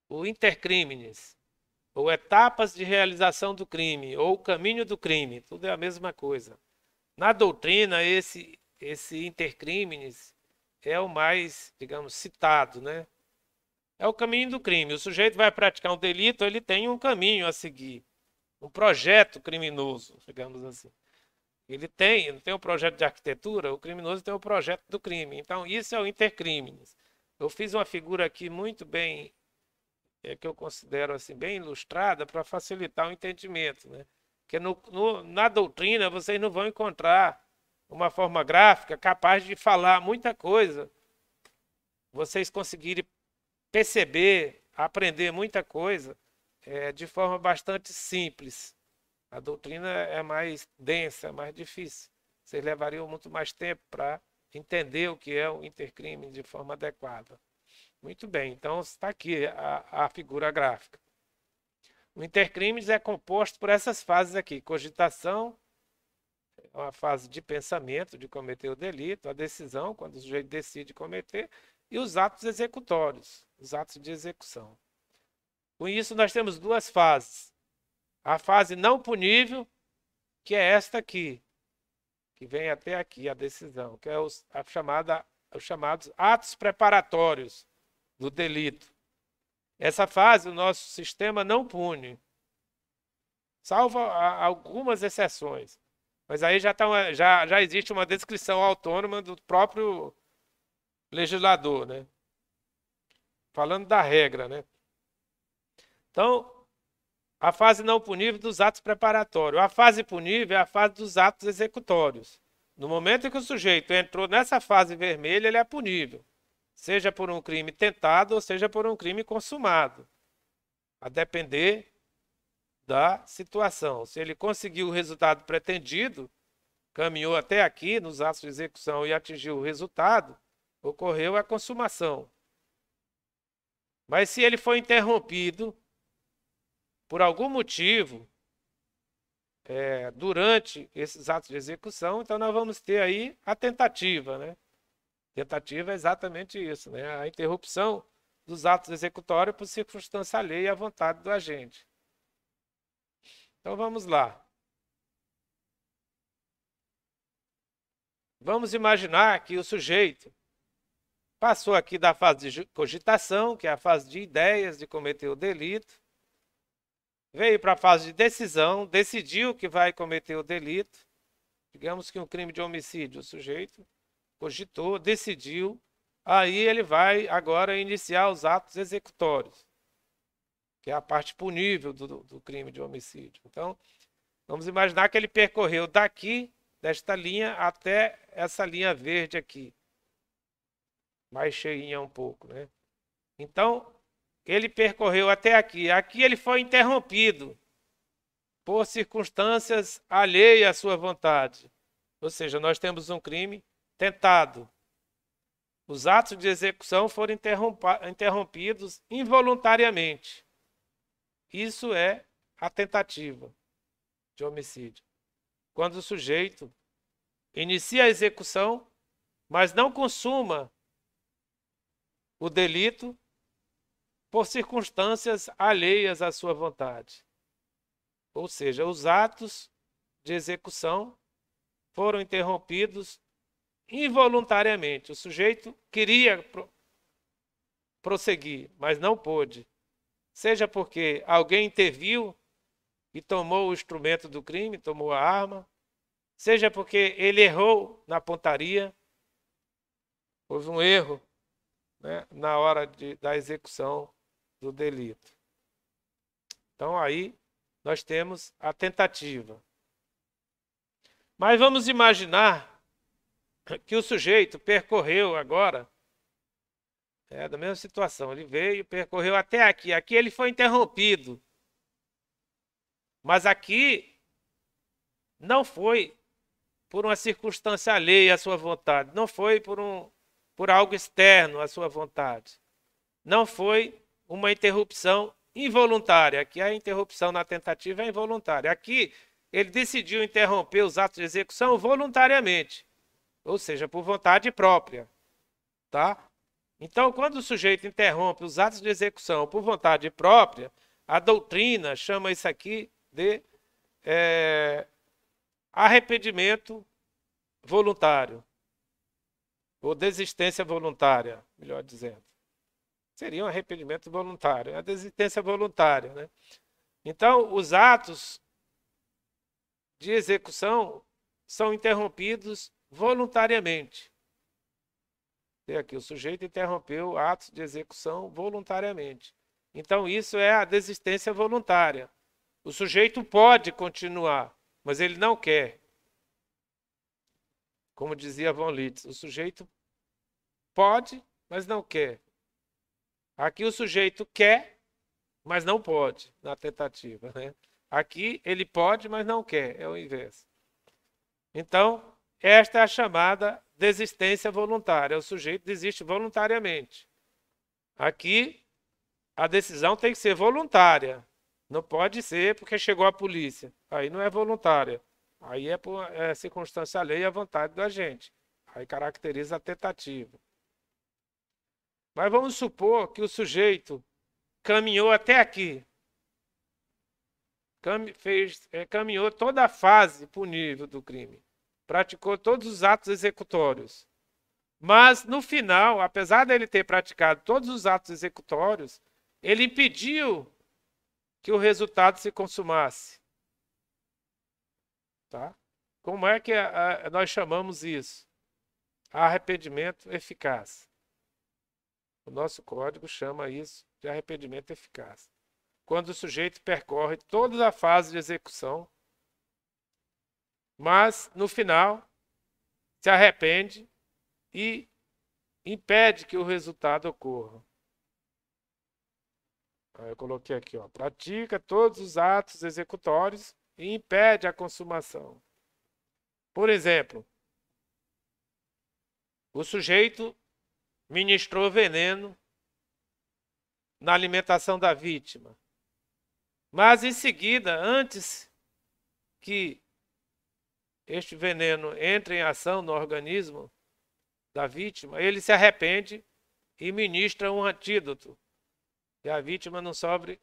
o intercrimes, ou etapas de realização do crime, ou o caminho do crime, tudo é a mesma coisa. Na doutrina, esse intercrimes é o mais, digamos, citado, né? É o caminho do crime. O sujeito vai praticar um delito, ele tem um caminho a seguir, um projeto criminoso, digamos assim. Ele tem um projeto de arquitetura, o criminoso tem o projeto do crime. Então, isso é o intercrimes. Eu fiz uma figura aqui muito bem, que eu considero assim, bem ilustrada para facilitar o entendimento, né? Porque na doutrina vocês não vão encontrar uma forma gráfica capaz de falar muita coisa, vocês conseguirem perceber, aprender muita coisa de forma bastante simples. A doutrina é mais densa, é mais difícil. Vocês levariam muito mais tempo para entender o que é o intercrime de forma adequada. Muito bem, então está aqui a figura gráfica. O intercrimes é composto por essas fases aqui: cogitação, é uma fase de pensamento, de cometer o delito; a decisão, quando o sujeito decide cometer; e os atos executórios, os atos de execução. Com isso, nós temos duas fases: a fase não punível, que é esta aqui, que vem até aqui, a decisão, que é os chamados atos preparatórios do delito. Essa fase o nosso sistema não pune, salvo algumas exceções. Mas aí já existe uma descrição autônoma do próprio legislador, né? Falando da regra, né? Então, a fase não punível dos atos preparatórios. A fase punível é a fase dos atos executórios. No momento em que o sujeito entrou nessa fase vermelha, ele é punível, seja por um crime tentado ou seja por um crime consumado, a depender da situação. Se ele conseguiu o resultado pretendido, caminhou até aqui nos atos de execução e atingiu o resultado, ocorreu a consumação. Mas se ele foi interrompido por algum motivo durante esses atos de execução, então nós vamos ter aí a tentativa, né? Tentativa é exatamente isso, né? A interrupção dos atos executórios por circunstância alheia à vontade do agente. Então vamos lá. Vamos imaginar que o sujeito passou aqui da fase de cogitação, que é a fase de ideias de cometer o delito, veio para a fase de decisão, decidiu que vai cometer o delito. Digamos que um crime de homicídio, o sujeito cogitou, decidiu, aí ele vai agora iniciar os atos executórios, que é a parte punível do crime de homicídio. Então, vamos imaginar que ele percorreu daqui, desta linha, até essa linha verde aqui, mais cheinha um pouco, né? Então, ele percorreu até aqui. Aqui ele foi interrompido por circunstâncias alheias à sua vontade. Ou seja, nós temos um crime tentado. Os atos de execução foram interrompidos involuntariamente. Isso é a tentativa de homicídio. Quando o sujeito inicia a execução, mas não consuma o delito por circunstâncias alheias à sua vontade. Ou seja, os atos de execução foram interrompidos involuntariamente. O sujeito queria prosseguir, mas não pôde. Seja porque alguém interviu e tomou o instrumento do crime, tomou a arma, seja porque ele errou na pontaria, houve um erro, né, na hora da execução do delito. Então aí nós temos a tentativa. Mas vamos imaginar que o sujeito percorreu agora, da mesma situação, ele veio, percorreu até aqui, aqui ele foi interrompido. Mas aqui não foi por uma circunstância alheia à sua vontade, não foi por algo externo à sua vontade. Não foi uma interrupção involuntária. Aqui a interrupção na tentativa é involuntária. Aqui ele decidiu interromper os atos de execução voluntariamente, ou seja, por vontade própria, tá? Então, quando o sujeito interrompe os atos de execução por vontade própria, a doutrina chama isso aqui de arrependimento voluntário, ou desistência voluntária, melhor dizendo. Seria um arrependimento voluntário, a desistência voluntária, né? Então, os atos de execução são interrompidos voluntariamente. Tem aqui, o sujeito interrompeu atos de execução voluntariamente. Então, isso é a desistência voluntária. O sujeito pode continuar, mas ele não quer. Como dizia von Litz, o sujeito pode, mas não quer. Aqui o sujeito quer, mas não pode, na tentativa, né? Aqui ele pode, mas não quer, é o inverso. Então, esta é a chamada desistência voluntária. O sujeito desiste voluntariamente. Aqui, a decisão tem que ser voluntária. Não pode ser porque chegou a polícia. Aí não é voluntária. Aí é por circunstância alheia à vontade do agente. Aí caracteriza a tentativa. Mas vamos supor que o sujeito caminhou até aqui. Caminhou toda a fase punível do crime. Praticou todos os atos executórios. Mas, no final, apesar dele ter praticado todos os atos executórios, ele impediu que o resultado se consumasse. Tá? Como é que nós chamamos isso? Arrependimento eficaz. O nosso código chama isso de arrependimento eficaz. Quando o sujeito percorre toda a fase de execução, mas, no final, se arrepende e impede que o resultado ocorra. Aí eu coloquei aqui, ó, pratica todos os atos executórios e impede a consumação. Por exemplo, o sujeito ministrou veneno na alimentação da vítima. Mas, em seguida, antes que este veneno entre em ação no organismo da vítima, ele se arrepende e ministra um antídoto. E a vítima não sofre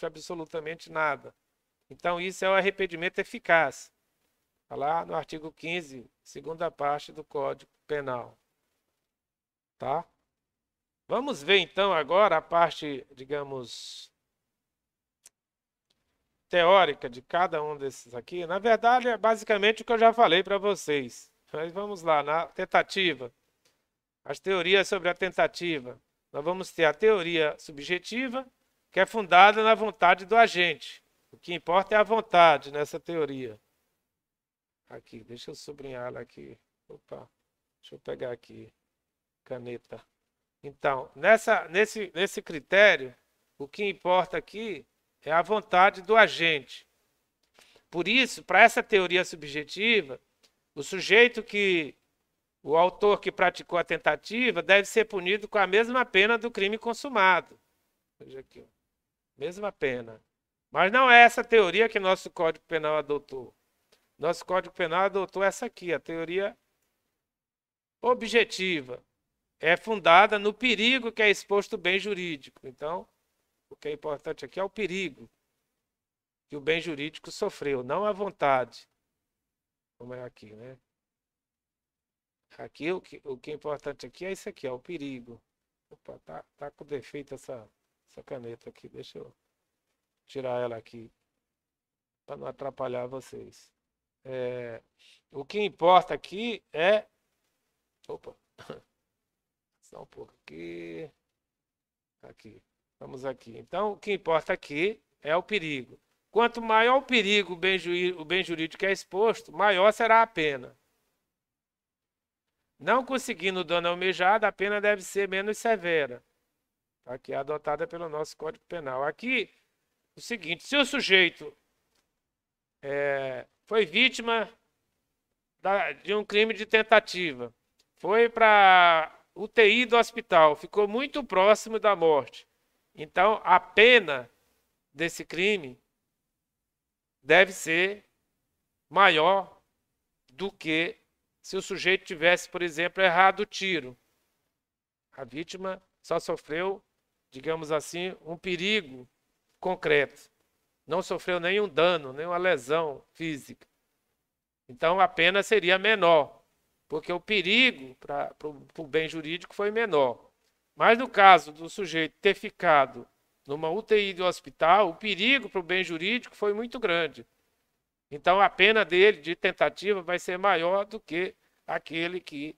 absolutamente nada. Então, isso é o arrependimento eficaz. Está lá no artigo 15, segunda parte do Código Penal. Tá? Vamos ver, então, agora a parte, digamos, teórica de cada um desses aqui. Na verdade, é basicamente o que eu já falei para vocês. Mas vamos lá, na tentativa. As teorias sobre a tentativa. Nós vamos ter a teoria subjetiva, que é fundada na vontade do agente. O que importa é a vontade nessa teoria. Aqui, deixa eu sublinhar ela aqui. Opa, deixa eu pegar aqui, caneta. Então, nesse critério, o que importa aqui é a vontade do agente. Por isso, para essa teoria subjetiva, o autor que praticou a tentativa deve ser punido com a mesma pena do crime consumado. Veja aqui, ó. Mesma pena. Mas não é essa teoria que nosso Código Penal adotou. Nosso Código Penal adotou essa aqui, a teoria objetiva. É fundada no perigo que é exposto o bem jurídico. Então, o que é importante aqui é o perigo que o bem jurídico sofreu, não a vontade. Como é aqui, né? Aqui, o que é importante aqui é isso aqui, é o perigo. Opa, tá com defeito essa caneta aqui. Deixa eu tirar ela aqui, para não atrapalhar vocês. O que importa aqui é... Opa, só um pouco aqui. Aqui, vamos aqui. Então, o que importa aqui é o perigo. Quanto maior o perigo o bem jurídico é exposto, maior será a pena. Não conseguindo o dano almejado, a pena deve ser menos severa. Aqui é adotada pelo nosso Código Penal. Aqui, o seguinte, se o sujeito foi vítima de um crime de tentativa, foi para UTI do hospital, ficou muito próximo da morte. Então, a pena desse crime deve ser maior do que se o sujeito tivesse, por exemplo, errado o tiro. A vítima só sofreu, digamos assim, um perigo concreto. Não sofreu nenhum dano, nenhuma lesão física. Então a pena seria menor, porque o perigo para o bem jurídico foi menor. Mas no caso do sujeito ter ficado numa UTI do hospital, o perigo para o bem jurídico foi muito grande. Então a pena dele de tentativa vai ser maior do que aquele que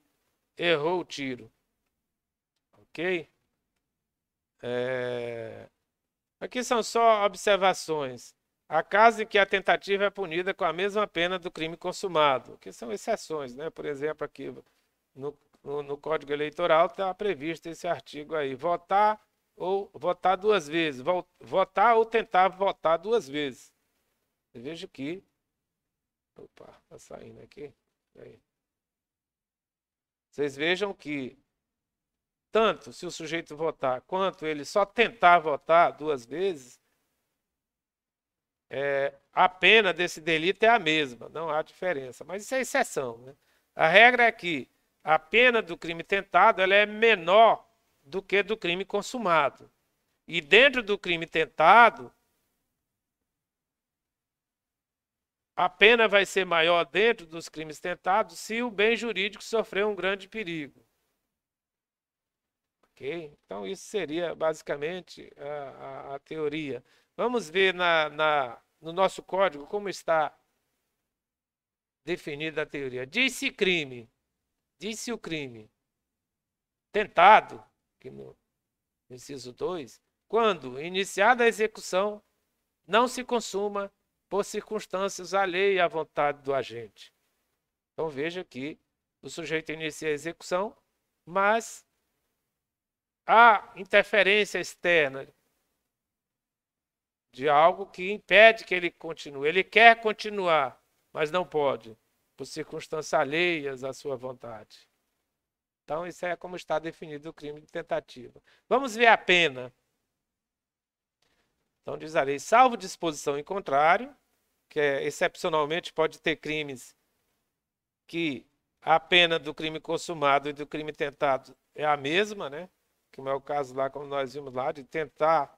errou o tiro. Ok? Aqui são só observações. Há casos em que a tentativa é punida com a mesma pena do crime consumado, que são exceções, né? Por exemplo, aqui no Código Eleitoral está previsto esse artigo aí, votar ou votar duas vezes, votar ou tentar votar duas vezes. Eu vejo que, opa, está saindo aqui. Aí. Vocês vejam que tanto se o sujeito votar quanto ele só tentar votar duas vezes, a pena desse delito é a mesma, não há diferença. Mas isso é exceção, né? A regra é que a pena do crime tentado ela é menor do que do crime consumado. E dentro do crime tentado, a pena vai ser maior dentro dos crimes tentados se o bem jurídico sofrer um grande perigo. Ok? Então, isso seria basicamente a teoria. Vamos ver no nosso código como está definida a teoria. Diz-se o crime tentado, que no inciso 2, quando iniciada a execução, não se consuma por circunstâncias alheias à vontade do agente. Então veja que o sujeito inicia a execução, mas há interferência externa de algo que impede que ele continue. Ele quer continuar, mas não pode, por circunstâncias alheias à sua vontade. Então, isso é como está definido o crime de tentativa. Vamos ver a pena. Então, diz a lei, salvo disposição em contrário, que excepcionalmente pode ter crimes que a pena do crime consumado e do crime tentado é a mesma, né? Como é o caso lá, como nós vimos lá, de tentar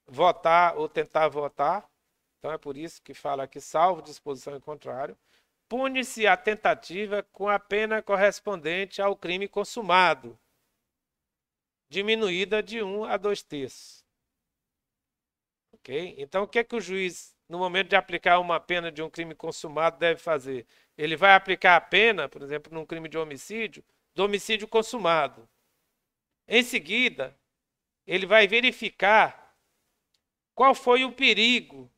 votar ou tentar votar. Então, é por isso que fala aqui, salvo disposição em contrário. Pune-se a tentativa com a pena correspondente ao crime consumado, diminuída de 1 a 2/3. Ok? Então, o que é que o juiz, no momento de aplicar uma pena de um crime consumado, deve fazer? Ele vai aplicar a pena, por exemplo, num crime de homicídio, do homicídio consumado. Em seguida, ele vai verificar qual foi o perigo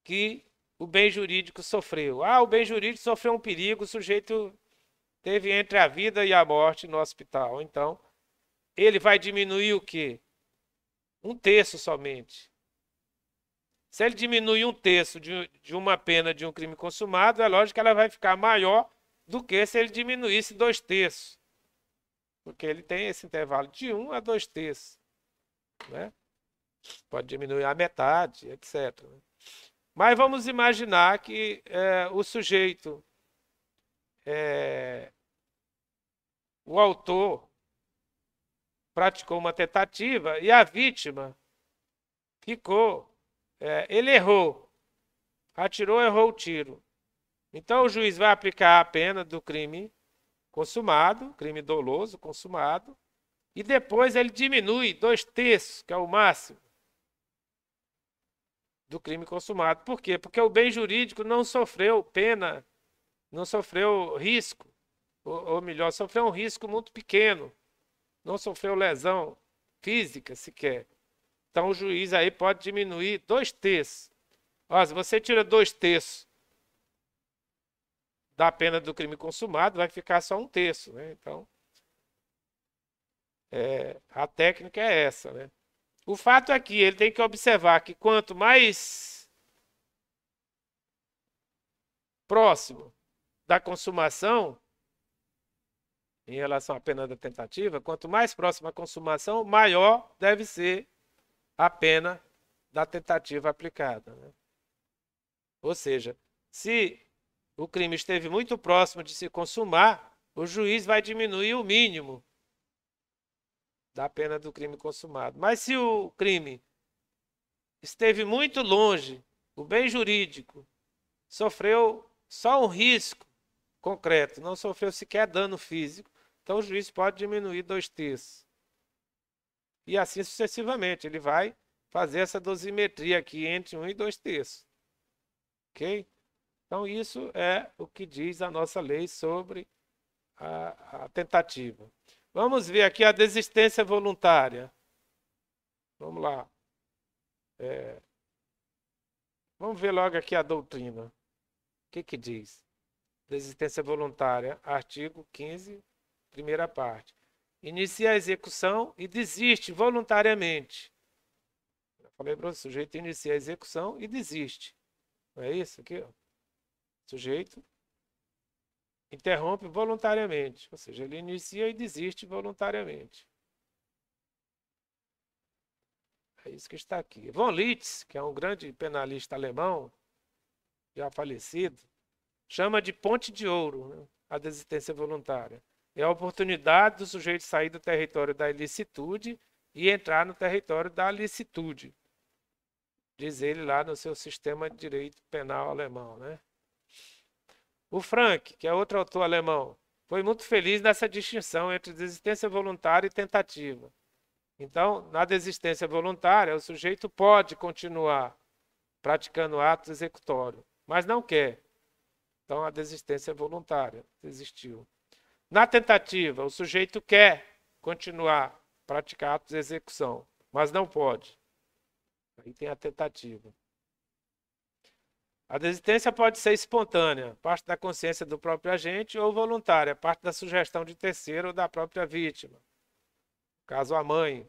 que o bem jurídico sofreu. O bem jurídico sofreu um perigo, o sujeito teve entre a vida e a morte no hospital. Então, ele vai diminuir o quê? 1/3 somente. Se ele diminui 1/3 de uma pena de um crime consumado, é lógico que ela vai ficar maior do que se ele diminuísse 2/3. Porque ele tem esse intervalo de 1 a 2/3. Né? Pode diminuir a metade, etc. Mas vamos imaginar que o sujeito, o autor, praticou uma tentativa e a vítima ficou, ele errou, atirou, errou o tiro. Então o juiz vai aplicar a pena do crime consumado, crime doloso consumado, e depois ele diminui 2/3, que é o máximo do crime consumado. Por quê? Porque o bem jurídico não sofreu pena, não sofreu risco, ou melhor, sofreu um risco muito pequeno, não sofreu lesão física sequer. Então o juiz aí pode diminuir 2/3. Ó, se você tira 2/3 da pena do crime consumado, vai ficar só 1/3, né? Então, a técnica é essa, né? O fato é que ele tem que observar que quanto mais próximo da consumação, em relação à pena da tentativa, quanto mais próximo à consumação, maior deve ser a pena da tentativa aplicada. Né? Ou seja, se o crime esteve muito próximo de se consumar, o juiz vai diminuir o mínimo da pena do crime consumado. Mas se o crime esteve muito longe, o bem jurídico sofreu só um risco concreto, não sofreu sequer dano físico, então o juiz pode diminuir 2/3. E assim sucessivamente, ele vai fazer essa dosimetria aqui entre 1 e 2/3. Ok? Então isso é o que diz a nossa lei sobre a tentativa. Vamos ver aqui a desistência voluntária. Vamos lá. Vamos ver logo aqui a doutrina. O que diz? Desistência voluntária, artigo 15, primeira parte. Inicia a execução e desiste voluntariamente. Eu falei para o sujeito inicia a execução e desiste. Não é isso aqui? Ó. O sujeito interrompe voluntariamente, ou seja, ele inicia e desiste voluntariamente. É isso que está aqui. Von Litz, que é um grande penalista alemão, já falecido, chama de ponte de ouro, né, a desistência voluntária. É a oportunidade do sujeito sair do território da ilicitude e entrar no território da licitude. Diz ele lá no seu sistema de direito penal alemão, né? O Frank, que é outro autor alemão, foi muito feliz nessa distinção entre desistência voluntária e tentativa. Então, na desistência voluntária, o sujeito pode continuar praticando ato executório, mas não quer. Então, a desistência voluntária desistiu. Na tentativa, o sujeito quer continuar praticar atos de execução, mas não pode. Aí tem a tentativa. A desistência pode ser espontânea, parte da consciência do próprio agente, ou voluntária, parte da sugestão de terceiro ou da própria vítima. Caso a mãe.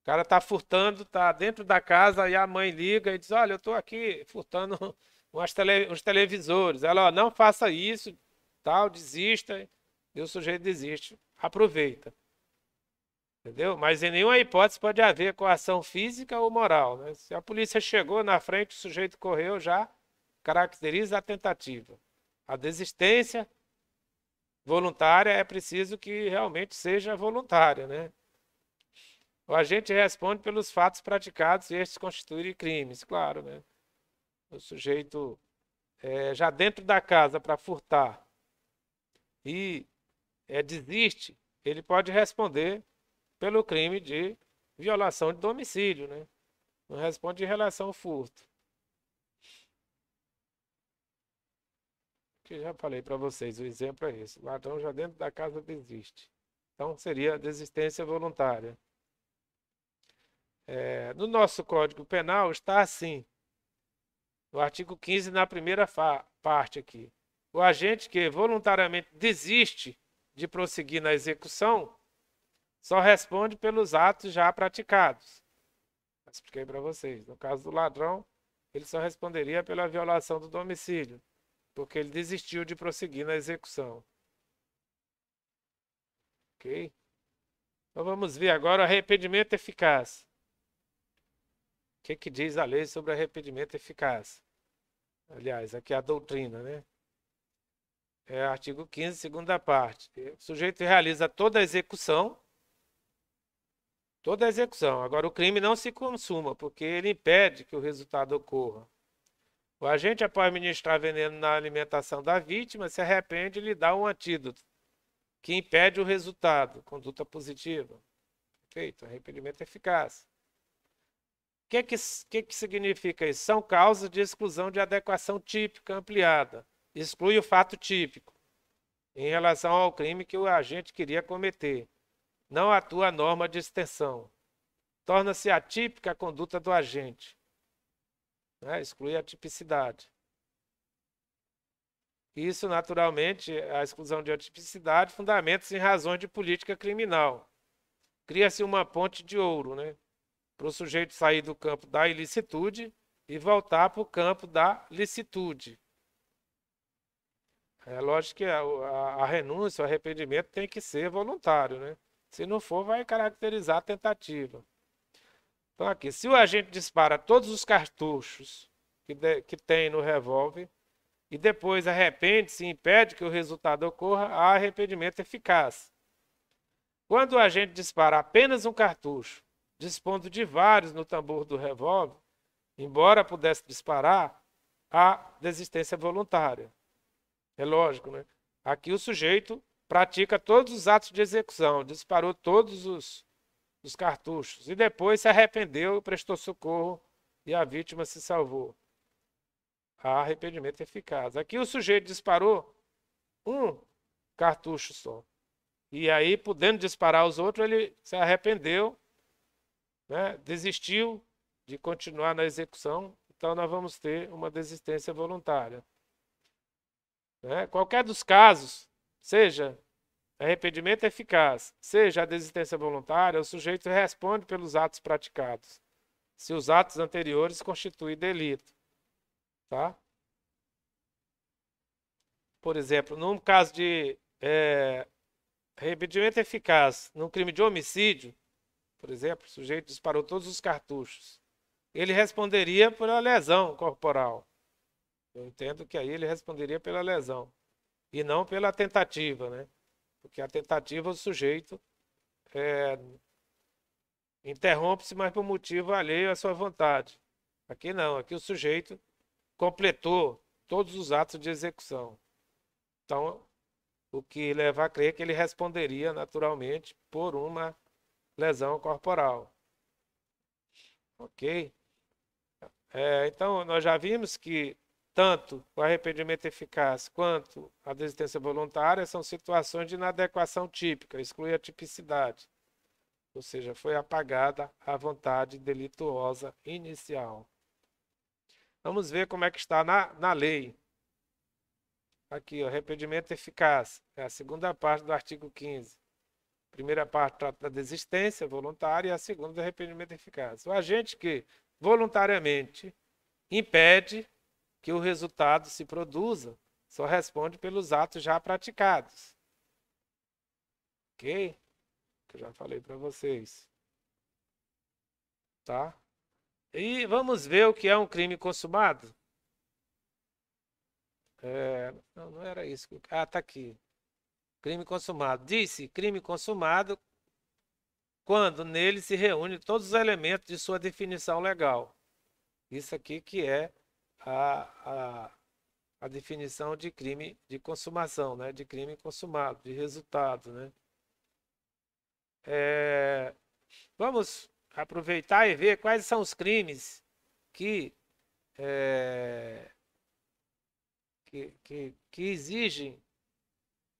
O cara está furtando, está dentro da casa e a mãe liga e diz, olha, eu estou aqui furtando uns televisores. Ela, ó, não faça isso, tal, desista. E o sujeito desiste. Aproveita. Entendeu? Mas em nenhuma hipótese pode haver coação física ou moral. Né? Se a polícia chegou na frente, o sujeito correu, já caracteriza a tentativa. A desistência voluntária é preciso que realmente seja voluntária, né? O agente responde pelos fatos praticados e estes constituírem crimes, claro, né? O sujeito já dentro da casa para furtar e desiste, ele pode responder pelo crime de violação de domicílio, né? Não responde em relação ao furto. Que já falei para vocês, o exemplo é esse. O ladrão já dentro da casa desiste. Então seria desistência voluntária. No nosso Código Penal está assim, no artigo 15, na primeira parte aqui. O agente que voluntariamente desiste de prosseguir na execução só responde pelos atos já praticados. Eu expliquei para vocês. No caso do ladrão, ele só responderia pela violação do domicílio, porque ele desistiu de prosseguir na execução. Ok? Então vamos ver agora o arrependimento eficaz. O que diz a lei sobre arrependimento eficaz? Aliás, aqui é a doutrina, né? É artigo 15, segunda parte. O sujeito realiza toda a execução. Toda a execução. Agora, o crime não se consuma, porque ele impede que o resultado ocorra. O agente, após ministrar veneno na alimentação da vítima, se arrepende e lhe dá um antídoto, que impede o resultado, conduta positiva. Perfeito, arrependimento eficaz. O que significa isso? São causas de exclusão de adequação típica ampliada. Exclui o fato típico em relação ao crime que o agente queria cometer. Não atua a norma de extensão. Torna-se atípica a conduta do agente. Exclui a tipicidade. Isso, naturalmente, a exclusão de atipicidade fundamenta-se em razões de política criminal. Cria-se uma ponte de ouro, né? Para o sujeito sair do campo da ilicitude e voltar para o campo da licitude. É lógico que a renúncia, o arrependimento tem que ser voluntário, né? Se não for, vai caracterizar a tentativa. Então aqui, se o agente dispara todos os cartuchos que tem no revólver e depois arrepende-se e impede que o resultado ocorra, há arrependimento eficaz. Quando o agente dispara apenas um cartucho, dispondo de vários no tambor do revólver, embora pudesse disparar, há desistência voluntária. É lógico, né? Aqui o sujeito pratica todos os atos de execução, disparou todos os cartuchos e depois se arrependeu, prestou socorro e a vítima se salvou. Há arrependimento eficaz. Aqui o sujeito disparou um cartucho só. E aí, podendo disparar os outros, ele se arrependeu, né? Desistiu de continuar na execução. Então, nós vamos ter uma desistência voluntária. Né? Qualquer dos casos, seja arrependimento eficaz, seja a desistência voluntária, o sujeito responde pelos atos praticados, se os atos anteriores constituem delito. Tá? Por exemplo, num caso de arrependimento eficaz, num crime de homicídio, por exemplo, o sujeito disparou todos os cartuchos, ele responderia pela lesão corporal. Eu entendo que aí ele responderia pela lesão e não pela tentativa, né? Porque a tentativa o sujeito interrompe-se, mas por motivo alheio à sua vontade. Aqui não, aqui o sujeito completou todos os atos de execução. Então, o que leva a crer que ele responderia naturalmente por uma lesão corporal. Ok? Então, nós já vimos que tanto o arrependimento eficaz quanto a desistência voluntária são situações de inadequação típica, exclui a tipicidade. Ou seja, foi apagada a vontade delituosa inicial. Vamos ver como é que está na lei. Aqui, o arrependimento eficaz, é a segunda parte do artigo 15. A primeira parte trata da desistência voluntária e a segunda do arrependimento eficaz. O agente que voluntariamente impede que o resultado se produza só responde pelos atos já praticados. Ok? Que eu já falei para vocês. Tá? E vamos ver o que é um crime consumado. Não era isso. Ah, tá aqui. Crime consumado. Disse crime consumado quando nele se reúnem todos os elementos de sua definição legal. Isso aqui que é a definição de crime de consumação, né? De crime consumado, de resultado, né? Vamos aproveitar e ver quais são os crimes que exigem,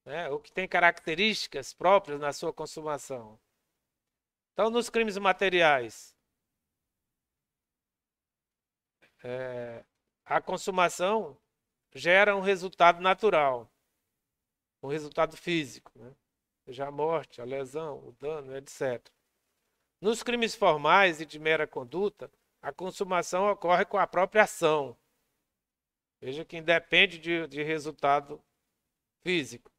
né, ou que têm características próprias na sua consumação. Então, nos crimes materiais, a consumação gera um resultado natural, um resultado físico, né? Seja a morte, a lesão, o dano, etc. Nos crimes formais e de mera conduta, a consumação ocorre com a própria ação. Veja que independe de resultado físico.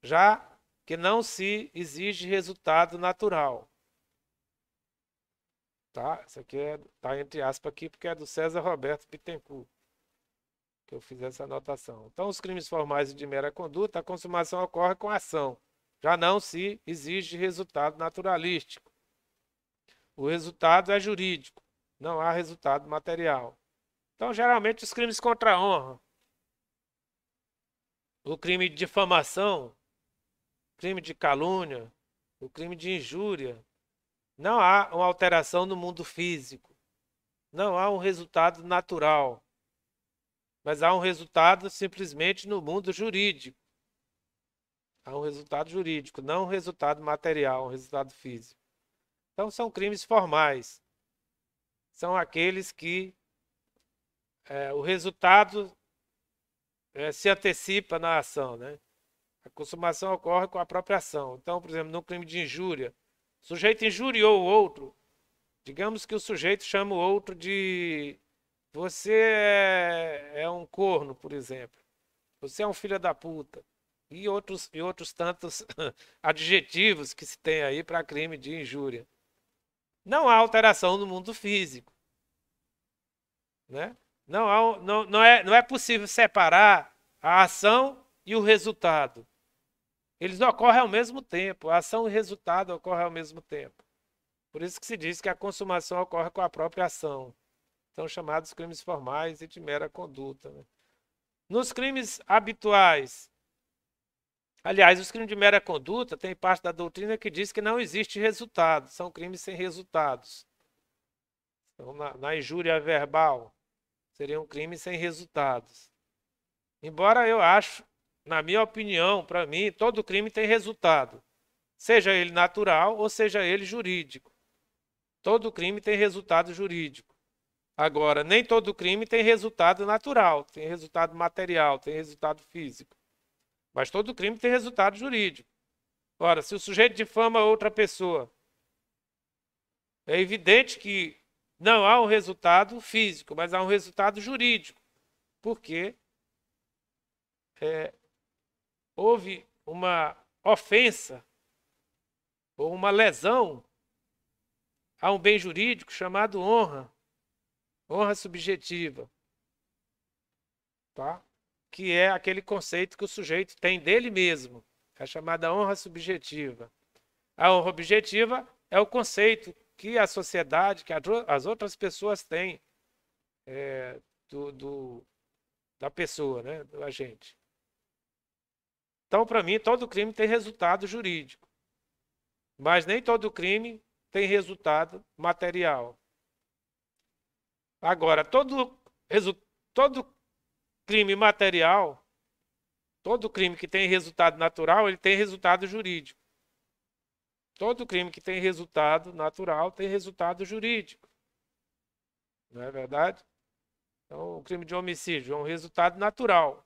Já que não se exige resultado natural. Tá? Isso aqui tá entre aspas aqui porque é do César Roberto Bittencourt, que eu fiz essa anotação. Então, os crimes formais e de mera conduta, a consumação ocorre com a ação. Já não se exige resultado naturalístico. O resultado é jurídico, não há resultado material. Então, geralmente, os crimes contra a honra, o crime de difamação, crime de calúnia, o crime de injúria, não há uma alteração no mundo físico, não há um resultado natural, mas há um resultado simplesmente no mundo jurídico. Há um resultado jurídico, não um resultado material, um resultado físico. Então, são crimes formais. São aqueles que o resultado se antecipa na ação, né? A consumação ocorre com a própria ação. Então, por exemplo, no crime de injúria, o sujeito injuriou o outro. Digamos que o sujeito chama o outro de você é um corno, por exemplo. Você é um filho da puta. E outros tantos adjetivos que se tem aí para crime de injúria. Não há alteração no mundo físico, né? Não é possível separar a ação e o resultado. Eles ocorrem ao mesmo tempo, a ação e o resultado ocorrem ao mesmo tempo. Por isso que se diz que a consumação ocorre com a própria ação. São chamados crimes formais e de mera conduta, né? Nos crimes habituais, aliás, os crimes de mera conduta, tem parte da doutrina que diz que não existe resultado, são crimes sem resultados. Então, na injúria verbal, seria um crime sem resultados. Embora eu acho, na minha opinião, para mim, todo crime tem resultado, seja ele natural ou seja ele jurídico. Todo crime tem resultado jurídico. Agora, nem todo crime tem resultado natural, tem resultado material, tem resultado físico. Mas todo crime tem resultado jurídico. Ora, se o sujeito difama outra pessoa, é evidente que não há um resultado físico, mas há um resultado jurídico. Porque houve uma ofensa ou uma lesão a um bem jurídico chamado honra, honra subjetiva, tá? Que é aquele conceito que o sujeito tem dele mesmo, é chamada honra subjetiva. A honra objetiva é o conceito que a sociedade, que as outras pessoas têm da pessoa, né, do agente. Então, para mim, todo crime tem resultado jurídico, mas nem todo crime tem resultado material. Agora, todo crime material, todo crime que tem resultado natural, ele tem resultado jurídico. Todo crime que tem resultado natural tem resultado jurídico. Não é verdade? Então, o crime de homicídio é um resultado natural,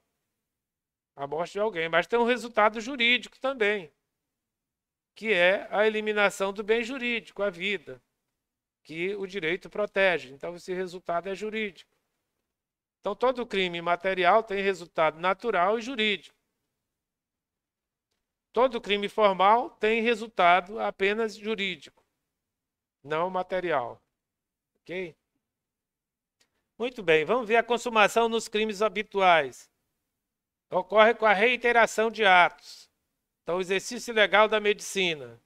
a morte de alguém, mas tem um resultado jurídico também, que é a eliminação do bem jurídico, a vida, que o direito protege. Então, esse resultado é jurídico. Então, todo crime material tem resultado natural e jurídico. Todo crime formal tem resultado apenas jurídico, não material. Ok? Muito bem, vamos ver a consumação nos crimes habituais. Ocorre com a reiteração de atos. Então, o exercício ilegal da medicina.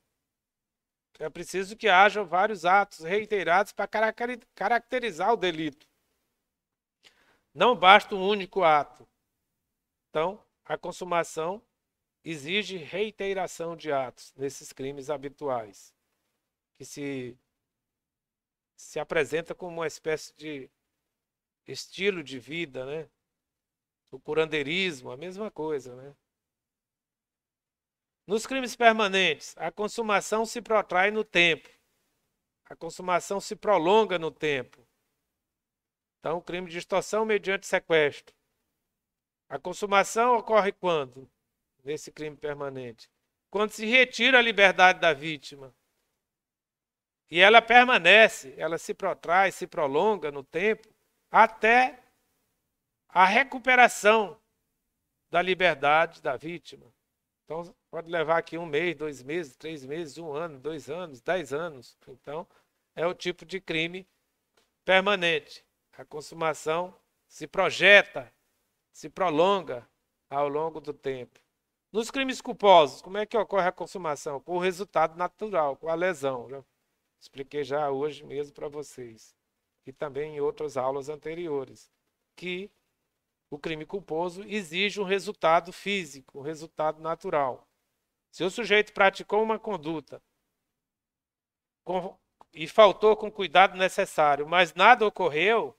É preciso que haja vários atos reiterados para caracterizar o delito. Não basta um único ato. Então, a consumação exige reiteração de atos nesses crimes habituais, que se apresenta como uma espécie de estilo de vida, né? O curandeirismo, a mesma coisa, né? Nos crimes permanentes, a consumação se protrai no tempo. A consumação se prolonga no tempo. Então, o crime de extorsão mediante sequestro. A consumação ocorre quando? Nesse crime permanente. Quando se retira a liberdade da vítima. E ela permanece, ela se protrai, se prolonga no tempo, até a recuperação da liberdade da vítima. Então, pode levar aqui 1 mês, 2 meses, 3 meses, 1 ano, 2 anos, 10 anos. Então, é o tipo de crime permanente. A consumação se projeta, se prolonga ao longo do tempo. Nos crimes culposos, como é que ocorre a consumação? Com o resultado natural, com a lesão. Já expliquei já hoje mesmo para vocês. E também em outras aulas anteriores. Que o crime culposo exige um resultado físico, um resultado natural. Se o sujeito praticou uma conduta e faltou com o cuidado necessário, mas nada ocorreu,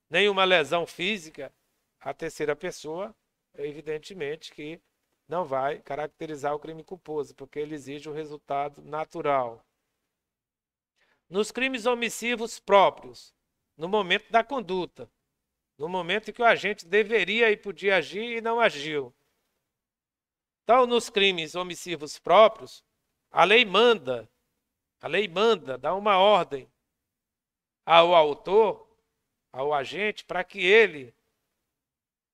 nenhuma lesão física, a terceira pessoa, evidentemente que não vai caracterizar o crime culposo, porque ele exige um resultado natural. Nos crimes omissivos próprios, no momento da conduta, no momento em que o agente deveria e podia agir e não agiu. Então, nos crimes omissivos próprios, a lei manda, dá uma ordem ao autor, ao agente, para que ele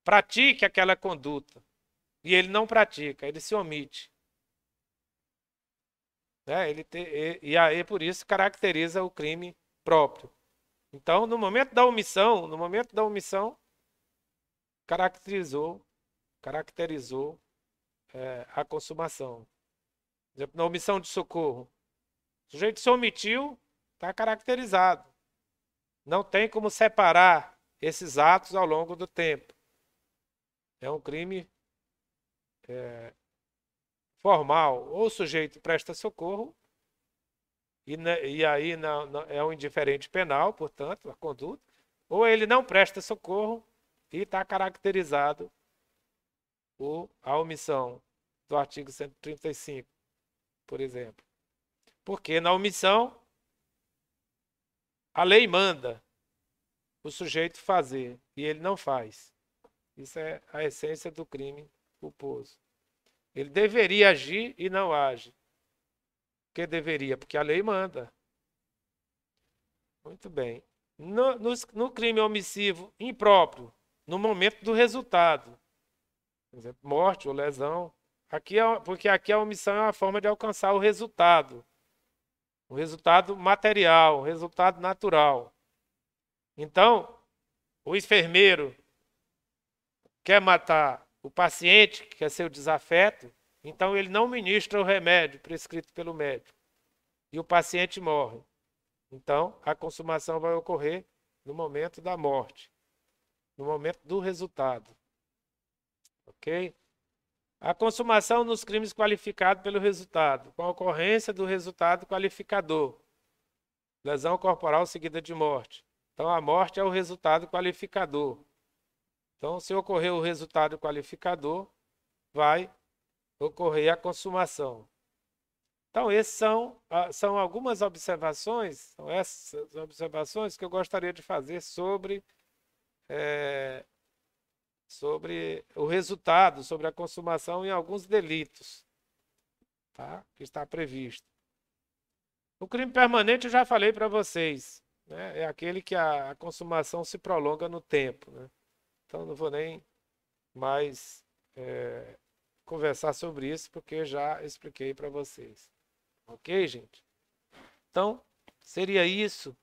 pratique aquela conduta. E ele não pratica, ele se omite. E aí, por isso, caracteriza o crime próprio. Então, no momento da omissão, caracterizou a consumação. Por exemplo, na omissão de socorro. O sujeito se omitiu, está caracterizado. Não tem como separar esses atos ao longo do tempo. É um crime formal. Ou o sujeito presta socorro, e aí é um indiferente penal, portanto, a conduta, ou ele não presta socorro e está caracterizado a omissão do artigo 135, por exemplo. Porque na omissão, a lei manda o sujeito fazer e ele não faz. Isso é a essência do crime culposo. Ele deveria agir e não age. Por que deveria? Porque a lei manda. Muito bem. No crime omissivo impróprio, no momento do resultado, por exemplo, morte ou lesão, porque aqui a omissão é uma forma de alcançar o resultado material, o resultado natural. Então, o enfermeiro quer matar o paciente, que quer ser o desafeto, então ele não ministra o remédio prescrito pelo médico. E o paciente morre. Então, a consumação vai ocorrer no momento da morte, no momento do resultado. Ok? A consumação nos crimes qualificados pelo resultado, com a ocorrência do resultado qualificador. Lesão corporal seguida de morte. Então, a morte é o resultado qualificador. Então, se ocorrer o resultado qualificador, vai ocorrer a consumação. Então, essas são algumas observações, são essas observações que eu gostaria de fazer sobre o resultado, sobre a consumação em alguns delitos, tá? Que está previsto. O crime permanente eu já falei para vocês, né? É aquele que a consumação se prolonga no tempo, né? Então não vou nem mais conversar sobre isso, porque já expliquei para vocês. Ok, gente? Então, seria isso.